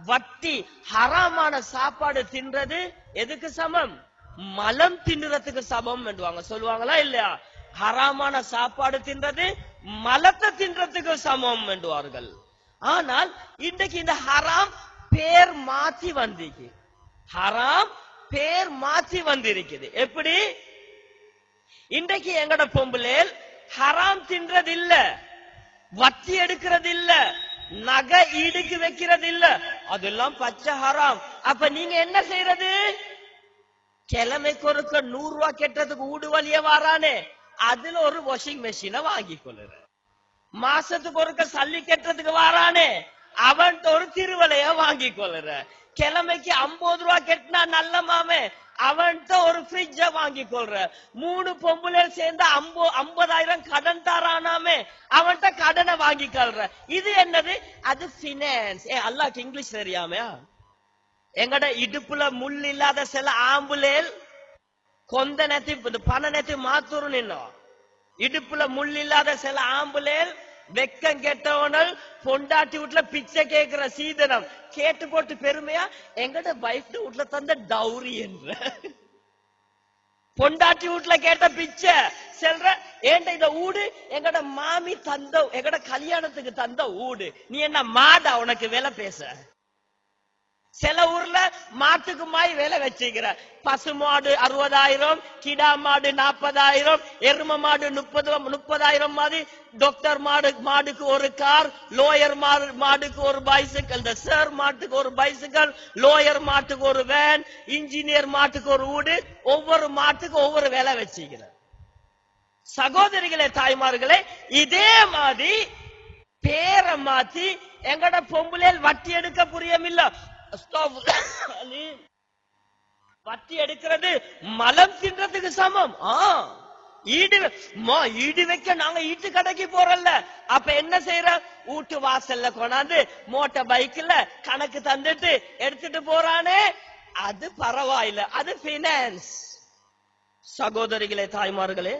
வட்டி ஹராமான சாப்பாடு தின்றது எதுக்கு சமம்? மலம் தின்னுறதுக்கு சமம் என்றுவாங்க. சொல்லுவாங்களா இல்லையா? ஹராமான சாப்பாடு தின்றது மலத்தை தின்றதுக்கு சமம் என்றுவார்கள். ஆனால் இன்றைக்கு இந்த ஹராம் பேர் மாத்தி வந்திருக்கு. ஹராம் பேர் மாத்தி வந்திருக்குது. எப்படி? இன்றைக்கு எங்கட பொம்புலேல் ஹராம் தின்றது இல்ல, வட்டி எடுக்கிறது இல்ல, நகை ஈடுக்கு வைக்கிறது இல்ல, அதெல்லாம் பச்சை ஹராம். அப்ப நீங்க என்ன செய்யறது? கிழமைக்கு ஒருக்க 100 ரூபாய் கெட்டதுக்கு ஊடு வழிய வாரானே, அதுல ஒரு வாஷிங் மெஷினை வாங்கி கொள்ளுற. மாசத்துக்கு ஒருக்க சல்லி கெட்டதுக்கு வாரானே, அவன் ஒரு திருவலைய வாங்கி கொள்ளுற. கிழமைக்கு 50 ரூபாய் கெட்டினா நல்ல மாமே, அவன்கிட்ட ஒரு ஃப்ரிட்ஜ வாங்கி கொள்ற. 3 பொம்புல சேர்ந்து 50,000 கடன் தாரானாமே, அவன்கிட்ட கடனை வாங்கி கொள்ற. இது என்னது? அது பினான்ஸ். அல்லாஹ்க்கு இங்கிலீஷ் தெரியாம எங்கட இடுப்புல முள் இல்லாத சில ஆம்புலேல் கொந்த நேத்தி பண நேத்தி மாத்தூர் நின்னோம். இடுப்புல முள் இல்லாத சில ஆம்புலேல் வெக்கம் கெட்டவனல் பொண்டாட்டி வீட்டுல பிச்சை கேட்கிற சீதனம் கேட்டு போட்டு பெருமையா எங்கட வைஃப் வீட்டுல தந்த டவுரி என்ற பொண்டாட்டி வீட்டுல கேட்ட பிச்சை செல்ற. ஏண்ட இந்த ஊடு எங்கட மாமி தந்த, எங்கட கல்யாணத்துக்கு தந்த ஊடு. நீ என்ன மாடா உனக்கு வேலை பேச? சில ஊர்ல மாட்டுக்கு மாய் வேலை வச்சுக்கிற. பசு மாடு 60,000, கிடா மாடு 40,000, எரும மாடு 30,000 மாதிரி. டாக்டர் மாடுக்கு ஒரு கார், லோயர் மாடுக்கு ஒரு பைசிக்கல், சார் மாட்டுக்கு ஒரு பைசிக்கல், லோயர் மாட்டுக்கு ஒரு வேன், இன்ஜினியர் மாட்டுக்கு ஒரு வீடு. ஒவ்வொரு மாட்டுக்கு ஒவ்வொரு வேலை வச்சுக்கிற. சகோதரிகளே, தாய்மார்களே, இதே மாதிரி பேரை மாத்தி எங்கட பொம்புலேல் வட்டி எடுக்க புரியமில்ல. வட்டி எடுக்கிறது மலம் தின்றதுக்கு சமம். ஈடு வைக்க நாங்க ஈட்டு கடைக்கு போறோம்ல, அப்ப என்ன செய்யற? வீட்டு வாசல்ல கொண்டாந்து மோட்டார் பைக்ல கணக்கு தந்துட்டு எடுத்துட்டு போறானே, அது பரவாயில்ல, அது பினான்ஸ். சகோதரிகளே, தாய்மார்களே,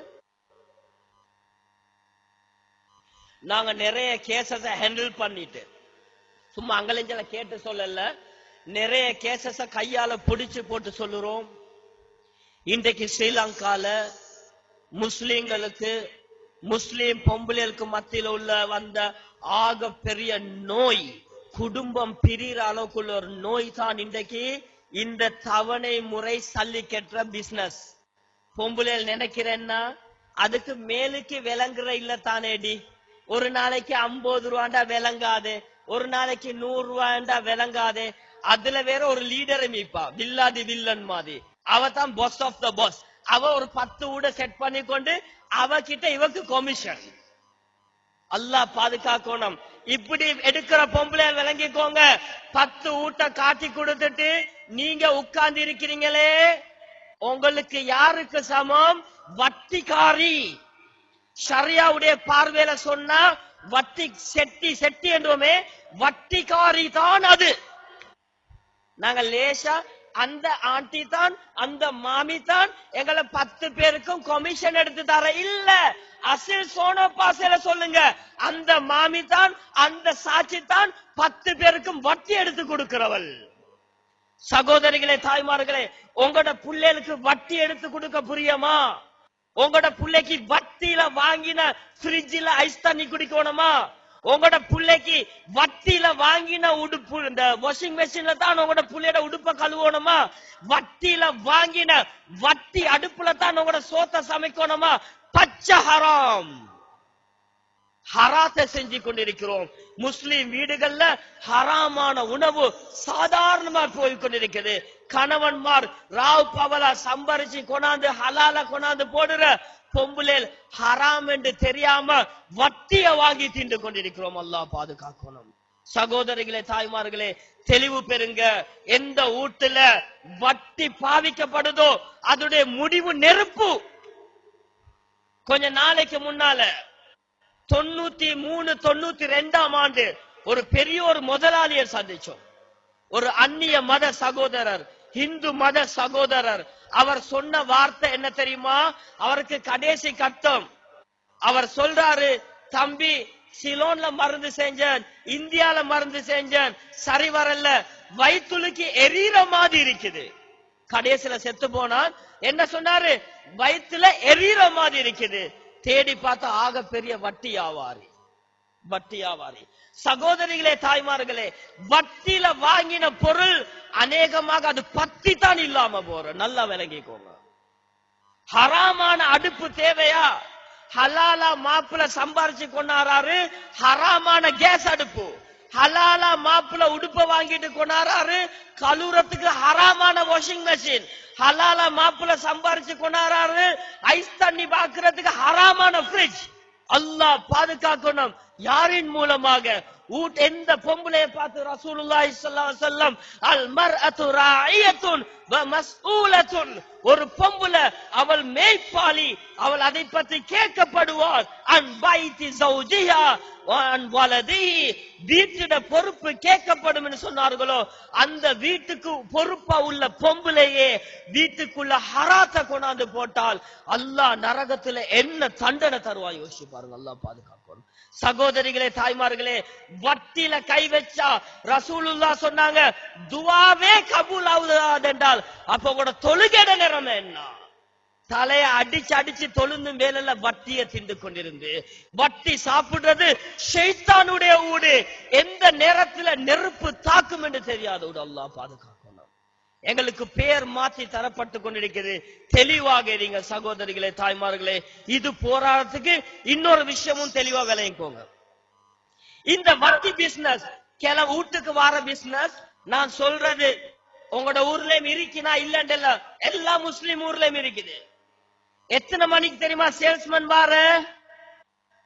நாங்க நிறைய கேசஸ ஹேண்டில் பண்ணிட்டு சும்மா அங்கலஞ்சல கேட்டு சொல்லல, நிறைய கேசஸ கையால பிடிச்சு போட்டு சொல்லுறோம். இன்றைக்கு ஸ்ரீலங்கால முஸ்லிம்களுக்கு, முஸ்லிம் பொம்பளைகளுக்கு மத்தியில் உள்ள வந்த ஆக பெரிய நோய், குடும்பம் பிரிகிற அளவுக்குள்ள ஒரு நோய் தான் இன்றைக்கு இந்த தவணை முறை சல்லி கெட்டுற பிசினஸ். பொம்பளைகள் நினைக்கிறேன்னா அதுக்கு மேலுக்கு விளங்குற இல்ல தானேடி. ஒரு நாளைக்கு 50 ரூபாண்டா விளங்காது, ஒரு நாளைக்கு 100 ரூபாண்டா விளங்காது. அதுல வேற ஒரு லீடர் மீப்பா, வில்லாதி வில்லன் மாதிரி. அவ தான் பாஸ் ஆஃப் த பாஸ். அவ ஒரு 10 ஊட செட் பண்ணி கொண்டு அவகிட்ட இவக்கு கமிஷன். அல்லாஹ் பாதுகாக்கணும். இப்படி எடுக்கிற பொம்பளை விளங்கிக்கோங்க. 10 ஊட்ட காட்டி கொடுத்துட்டு நீங்க உட்கார்ந்து இருக்கிறீங்களே, உங்களுக்கு யாருக்கு சமம்? வட்டிக்காரி. ஷரியாவுடைய பார்வையில சொன்னா வட்டி செட்டி என்றுமே, வட்டிக்காரி தான் அது. நாங்க லேசா அந்த ஆண்டி தான், அந்த மாமி தான் எங்களை 10 பேருக்கும் கமிஷன் எடுத்து தர இல்ல. அசில் சோனோ பாசையில சொல்லுங்க, அந்த மாமி தான், அந்த சாட்சி தான் 10 பேருக்கும் வட்டி எடுத்து கொடுக்கிறவள். சகோதரிகளே, தாய்மார்களே, உங்களோட பிள்ளைகளுக்கு வட்டி எடுத்து கொடுக்க புரியுமா? உங்களோட பிள்ளைக்கு வட்டியில வாங்கின ஃப்ரிட்ஜில ஐஸ் தண்ணி குடிக்கணுமா? உங்களோட பிள்ளைக்கு வட்டியில வாங்கின உடுப்பு இந்த வாஷிங் மெஷின்ல தான் உங்களோட பிள்ளையோட உடுப்ப கழுவணுமா? வட்டியில வாங்கின வட்டி அடுப்புல தான் உங்களோட சோத்தை சமைக்கணுமா? பச்சை ஹராம். ஹராத்தை செஞ்சு கொண்டிருக்கிறோம். முஸ்லிம் வீடுகள்ல ஹராமான உணவு சாதாரணமா போய் கொண்டிருக்கிறது. கணவன்மார் ராவ் பவலா சம்பாரிச்சு கொண்டாந்து ஹலால கொண்டாந்து போடுற பொம்புலேல் ஹராம் என்று தெரியாம வட்டிய வாங்கி தின்று கொண்டிருக்கிறோம். அல்லாஹ் பாதுகாக்கணும். சகோதரிகளே, தாய்மார்களே, தெளிவு பெறுங்க. எந்த வீட்டுல வட்டி பாவிக்கப்படுதோ அதோடைய முடிவு நெருப்பு. கொஞ்ச நாளைக்கு முன்னால 93, 92ஆம் ஆண்டு ஒரு பெரிய ஒரு முதலாளியை சந்திச்சோம். ஒரு அந்நிய மத சகோதரர், இந்து மத சகோதரர். அவர் சொன்ன வார்த்தை என்ன தெரியுமா? அவருக்கு கடைசி கட்டம். அவர் சொல்றாரு, தம்பி சிலோன்ல மருந்து செஞ்சேன், இந்தியால மருந்து செஞ்சேன், சரி வரல, வயிற்றுக்கு எரியற மாதிரி இருக்குது. கடைசியில செத்து போனான். என்ன சொன்னாரு? வயிற்றுல எரியற மாதிரி இருக்குது. தேடி பார்த்தா ஆக பெரிய வட்டி வியாபாரி. சகோதரிகளே, தாய்மார்களே, வட்டியில வாங்கின பொருள் அநேகமாக அது பத்தி தான் இல்லாம போற. நல்லா விளங்கிக்கோங்க. ஹராமான அடுப்பு தேவையா? ஹலாலா மாப்பிள்ள சம்பாரிச்சு கொண்டாரு ஹராமான கேஸ் அடுப்பு. ஹலாலா மாப்பிள்ள உடுப்ப வாங்கிட்டு கொண்டாரு கழுவுறதுக்கு ஹராமான வாஷிங் மெஷின். ஹலாலா மாப்பிள்ள சம்பாரிச்சு கொண்டாரு ஐஸ் தண்ணி பாக்குறதுக்கு ஹராமான ஃப்ரிட்ஜ். அல்லாஹ் பாதுகாக்கணும். யாரின் மூலமாக? எந்த பொம்பளைய பார்த்து ரசூலுல்லாஹி ஸல்லல்லாஹு அலைஹி வஸல்லம் அல் மர்அத்து ராயியத்துன் வ மஸ்ஊலத்துன், ஒரு பொம்பளை அவள் மேய்ப்பாளி, அவள் அதை பற்றி கேட்கப்படுவாள். அன் பைத்தி ஜௌஜிஹா வ அன் வலதிஹி, வீட்டிட பொறுப்பு கேட்கப்படும் என்று சொன்னார்களோ, அந்த வீட்டுக்கு பொறுப்பா உள்ள பொம்பளையே வீட்டுக்குள்ள ஹராத்த கொண்டாந்து போட்டால் அல்லாஹ் நரகத்துல என்ன தண்டனை தருவாய் யோசிச்சு பாருங்க. அல்லாஹ் பாதுகாக்கணும். சகோதரிகளே, தாய்மார்களே, வட்டியில கை வச்சா ரசூலுல்லாஹ் சொன்னாங்க துஆவே கபூல் ஆகுது என்றால் அப்ப கூட தொழுகைட நேரம் என்ன? தலைய அடிச்சு அடிச்சு தொழுந்து மேல வட்டியை திண்டு கொண்டிருந்து, வட்டி சாப்பிடுறது ஷைத்தானுடைய ஊடு. எந்த நேரத்துல நெருப்பு தாக்கும் என்று தெரியாது. அல்லாஹ் பாதுகாக்கணும். எங்களுக்கு பேர் மாற்றி தரப்பட்டு கொண்டிருக்கிறது. தெளிவாக இருங்க சகோதரிகளே, தாய்மார்களே. இது போராட்டத்துக்கு இன்னொரு விஷயமும் தெளிவா விளையங்கோங்க. இந்த வட்டி பிசினஸ் கிள வீட்டுக்கு வார பிசினஸ் நான் சொல்றது உங்களோட ஊர்லயும் இருக்குனா இல்லண்டல்ல, எல்லா முஸ்லிம் ஊர்லயும் இருக்குது. எத்தனை மணிக்கு தெரியுமா சேல்ஸ்மேன் வார?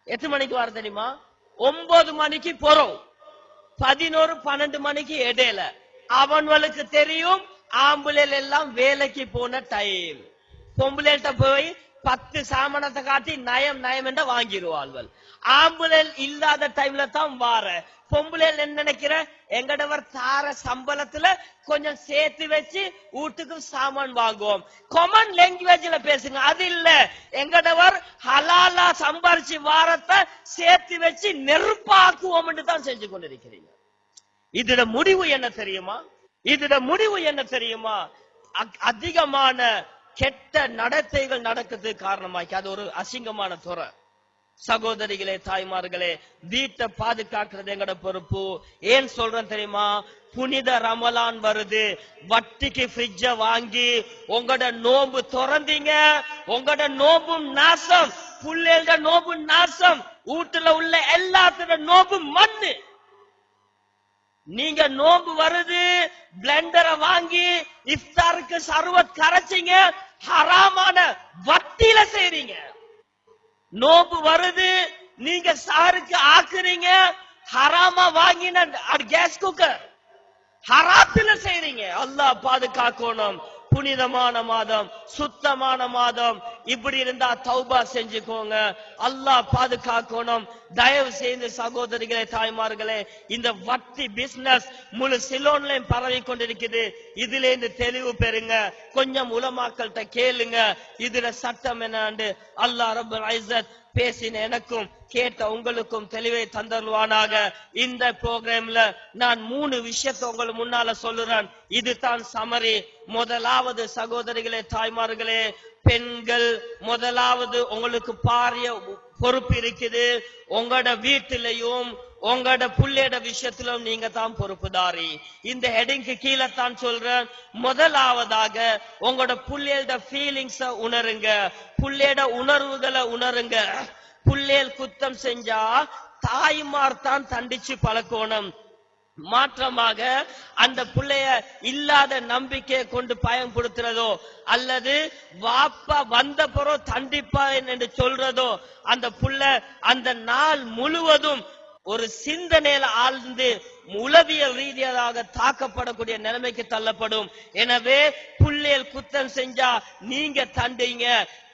எத்தனை மணிக்கு வார தெரியுமா? 9 மணிக்கு போறோம், 11-12 மணிக்கு இடையில. அவங்களுக்கு தெரியும் ஆம்புலேல் எல்லாம் வேலைக்கு போன டைம். பொம்புலேட்ட போய் 10 சாமானத்தை காட்டி நயம் நயம் என்ற வாங்கிடுவாள்கள். ஆம்புலேல் இல்லாத டைம்ல தான் வார. பொம்புலேல் என்ன நினைக்கிற? எங்கடவர் தார சம்பளத்துல கொஞ்சம் சேர்த்து வச்சு வீட்டுக்கு சாமான் வாங்குவோம். காமன் லாங்குவேஜ்ல பேசுங்க. அது இல்ல, எங்கடவர் ஹலாலா சம்பாரிச்சு வாரத்தை சேர்த்து வச்சு நெருப்பாக்குவோம் என்று தான் செஞ்சு கொண்டிருக்கிறீங்க. இதோட முடிவு என்ன தெரியுமா? அதிகமான கெட்ட நடத்தைகள் நடக்கிறதுக்கு காரணமாக்கி அது ஒரு அசிங்கமான துறை. சகோதரிகளே, தாய்மார்களே, வீட்டை பாதுகாக்கிறது எங்கட பொறுப்பு. ஏன் சொல்றேன் தெரியுமா? புனித ரமலான் வருது. வட்டிக்கு ஃப்ரிட்ஜ வாங்கி உங்களோட நோம்பு திறந்தீங்க, உங்களோட நோம்பும் நாசம், புள்ளைகளோட நோம்பும் நாசம், வீட்டுல உள்ள எல்லாத்தோட நோம்பு மண்ணு. நீங்க நோம்பு வருது பிளெண்டரை வாங்கி இஃப்தாருக்கு சர்வத் கரைச்சிங்க, ஹராமான வட்டியில செய்றீங்க. நோம்பு வருது நீங்க சாருக்கு ஆக்குறீங்க, ஹராமா வாங்கின கேஸ் குக்கர் ஹராத்துல செய்றீங்க. அல்லாஹ் பாதுகாக்கணும். புனிதமான மாதம், சுத்தமான மாதம். இப்படி இருந்தா தௌபா செஞ்சுக்கோங்க. அல்லாஹ் பாதுகாக்கணும். தயவு செய்து சகோதரிகளே, தாய்மார்களே, இந்த வட்டி பிசினஸ் முழு சிலோன்லயும் பரவி கொண்டிருக்குது. இதுல இருந்து தெளிவு பெறுங்க. கொஞ்சம் உலமாக்கள்கிட்ட கேளுங்க இதுல சட்டம் என்னன்னு. அல்லாஹ் ரப்பல் இஸ்ஸத் பேசின எனக்கும் கேட்ட உங்களுக்கும் தெளிவை தந்தருவானாக. இந்த ப்ரோக்ராம்ல நான் 3 விஷயத்தை உங்களுக்கு முன்னால சொல்லுறேன். இதுதான் சமரி. முதலாவது சகோதரிகளே, தாய்மார்களே, பெண்கள் முதலாவது உங்களுக்கு பாரிய பொறுப்பு இருக்குது. உங்களோட வீட்டிலையும் உங்களோட புள்ளையோட விஷயத்திலும் நீங்க தான் பொறுப்புதாரி. இந்த ஹெடிங்க்கு கீழே தான் சொல்றேன். முதலாவதாக உங்களோட புள்ளையோட ஃபீலிங்ஸ உணருங்க, புள்ளையோட உணர்வுகளை உணருங்க. புள்ளையல் குத்தம் செஞ்சா தாய்மார் தான் தண்டிச்சு பழக்கணும். மாற்றமாக அந்த பிள்ளைய இல்லாத நம்பிக்கையை கொண்டு பயன்படுத்துறதோ அல்லது வாப்பா வந்த பிறகு தண்டிப்பா என்று சொல்றதோ அந்த புள்ள அந்த நாள் முழுவதும் ஒரு சிந்தனையில ஆழ்ந்து உளவியல் ரீதியாக தாக்கப்படக்கூடிய நிலைமைக்கு தள்ளப்படும். எனவே புள்ளையல் குத்தம் செஞ்சா நீங்க தண்டிங்க.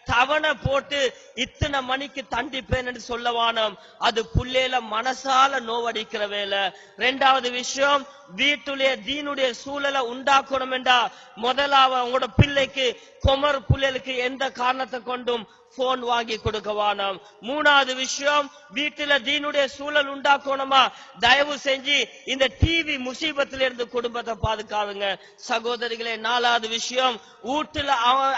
தவணை போட்டு இத்தனை மணிக்கு தண்டிப்பேன் என்று சொல்லவானோம். அது புள்ளையில மனசால நோவடிக்கிற வேலை. 2வது விஷயம், வீட்டுடைய தீனுடைய சூழலை உண்டாக்கணும் என்றா முதலாவது உங்களோட பிள்ளைக்கு குமர் புள்ளைகளுக்கு எந்த காரணத்தை கொண்டும் போன் வாங்கி கொடுக்கவானம். மூணாவது விஷயம், வீட்டுல தீனுடைய சூழல் உண்டாக்கணுமா, தயவு செஞ்சு இந்த டிவி முசீபத்தில இருந்து குடும்பத்தை பாதுகாவுங்க சகோதரிகளே. நாலாவது விஷயம், வீட்டுல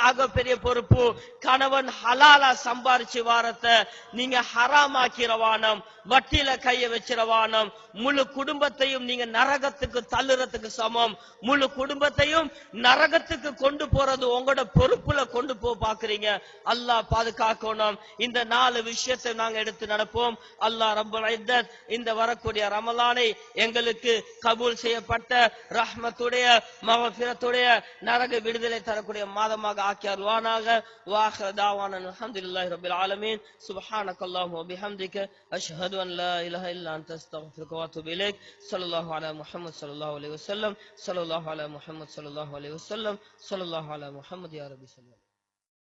ஆக பெரிய பொறுப்பு, கணவன் ஹலாலா சம்பாரிச்சு வாரத்தை நீங்க ஹராமாக்கிறவானம், வட்டியில கைய வச்சிரவானம். முழு குடும்பத்தையும் நீங்க நரகத்துக்கு தள்ளுறதுக்கு சமம். முழு குடும்பத்தையும் நரகத்துக்கு கொண்டு போறது உங்களோட பொறுப்புல கொண்டு பாக்குறீங்க. அல்லாஹ் பாதுகாக்கணும். இந்த 4 விஷயத்தை நாங்க எடுத்து நடப்போம். அல்லாஹ் ரப்பல் இஸ்ஸத் இந்த வரக்கூடிய ரமலானை எங்களுக்கு கபூல் செய்யப்பட்ட ரஹ்மத்துடைய மக்ஃபிரத்துடைய நரக விடுதலை தரக்கூடிய மாதமாக ஆக்கி அருள்வானாக. வாஹிரு தாவானா அல்ஹம்துலில்லாஹி ரப்பில் ஆலமீன். சுப்ஹானக்கல்லாஹும்ம வ பிஹம்திக அஷ்ஹது அன் லா இலாஹா இல்லா அன்த அஸ்தக்ஃபிருக வ அத்தூபு இலைக். ஸல்லல்லாஹு அலா முஹம்மது ஸல்லல்லாஹு அலைஹி வஸல்லம். ஸல்லல்லாஹு அலா முஹம்மது ஸல்லல்லாஹு அலைஹி வஸல்லம். ஸல்லல்லாஹு அலா முஹம்மது யா ரப்பி ஸல்லல்லாஹு